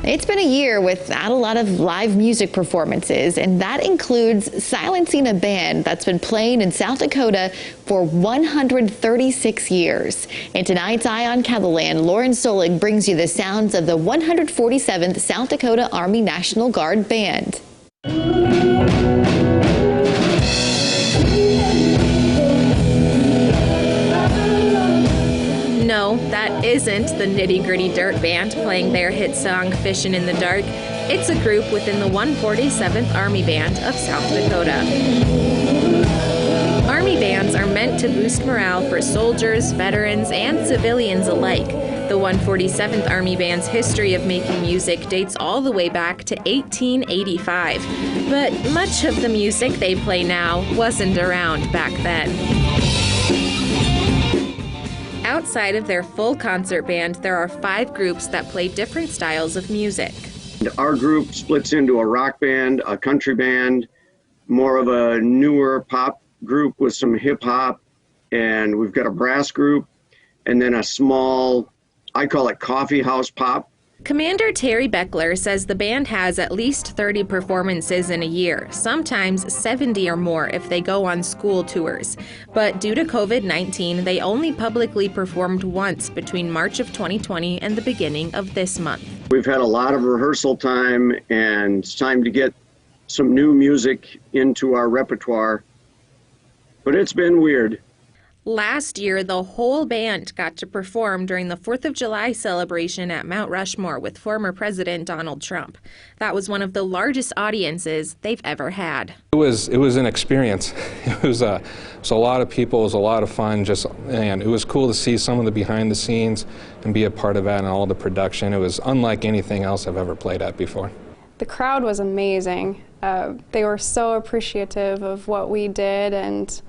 It's been a year without a lot of live music performances, and that includes silencing a band that's been playing in South Dakota for 136 years. In tonight's Eye on Kettleland, Lauren Solig brings you the sounds of the 147th South Dakota Army National Guard Band. No, that isn't the Nitty Gritty Dirt Band playing their hit song Fishin' in the Dark. It's a group within the 147th Army Band of South Dakota. Army bands are meant to boost morale for soldiers, veterans, and civilians alike. The 147th Army Band's history of making music dates all the way back to 1885, but much of the music they play now wasn't around back then. Outside of their full concert band, there are 5 groups that play different styles of music. Our group splits into a rock band, a country band, more of a newer pop group with some hip hop, and we've got a brass group, and then a small, I call it coffee house pop. Commander Terry BECKLER says the band has at least 30 performances in a year, sometimes 70 or more if they go on school tours. But due to COVID-19, they only publicly performed once between March of 2020 and the beginning of this month. We've had a lot of rehearsal time, and it's time to get some new music into our repertoire, but it's been weird. Last year, the whole band got to perform during the 4th of July celebration at Mount Rushmore with former President Donald Trump. That was one of the largest audiences they've ever had. It was an experience. It was a lot of people. It was a lot of fun. And it was cool to see some of the behind the scenes and be a part of that and all the production. It was unlike anything else I've ever played at before. The crowd was amazing. They were so appreciative of what we did, and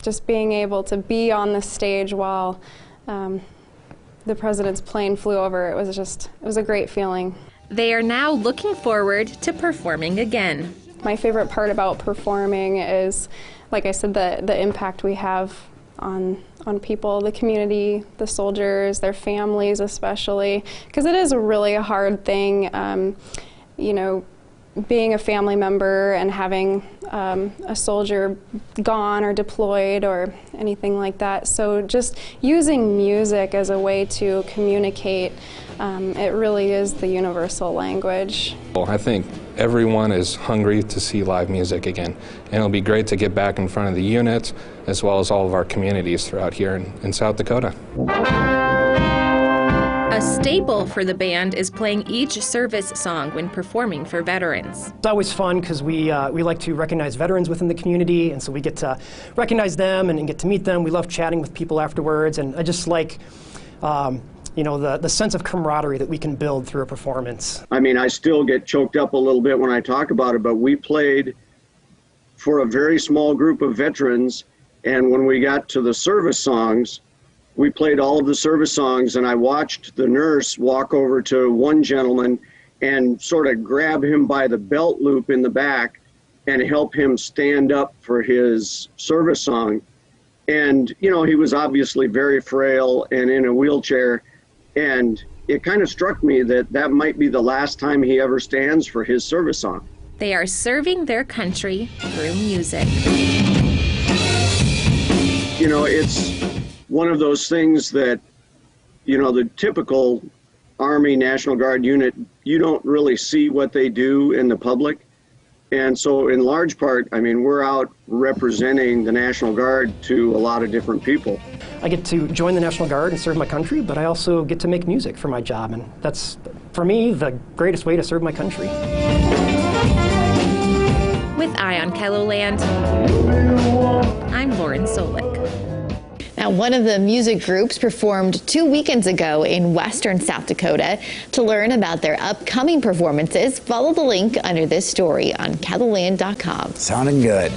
just being able to be on the stage while the president's plane flew over, it was a great feeling. They are now looking forward to performing again. My favorite part about performing is, like I said, the impact we have on people, the community, the soldiers, their families especially, because it is a really hard thing, you know, being a family member and having a soldier gone or deployed or anything like that. So just using music as a way to communicate, it really is the universal language. Well, I think everyone is hungry to see live music again, and it'll be great to get back in front of the units as well as all of our communities throughout here in South Dakota. A staple for the band is playing each service song when performing for veterans. It's always fun because we like to recognize veterans within the community, and so we get to recognize them and get to meet them. We love chatting with people afterwards, and I just like you know, the sense of camaraderie that we can build through a performance. I mean, I still get choked up a little bit when I talk about it, but we played for a very small group of veterans, and when we got to the service songs, we played all of the service songs, and I watched the nurse walk over to one gentleman and sort of grab him by the belt loop in the back and help him stand up for his service song. And, you know, he was obviously very frail and in a wheelchair, and it kind of struck me that that might be the last time he ever stands for his service song. They are serving their country through music. You know, it's one of those things that, you know, the typical Army National Guard unit, you don't really see what they do in the public. And so in large part, I mean, we're out representing the National Guard to a lot of different people. I get to join the National Guard and serve my country, but I also get to make music for my job, and that's, for me, the greatest way to serve my country. With Eye on Kettleland, I'm Lauren Solig. Now, one of the music groups performed 2 weekends ago in western South Dakota. To learn about their upcoming performances, follow the link under this story on kettleland.com. Sounding good.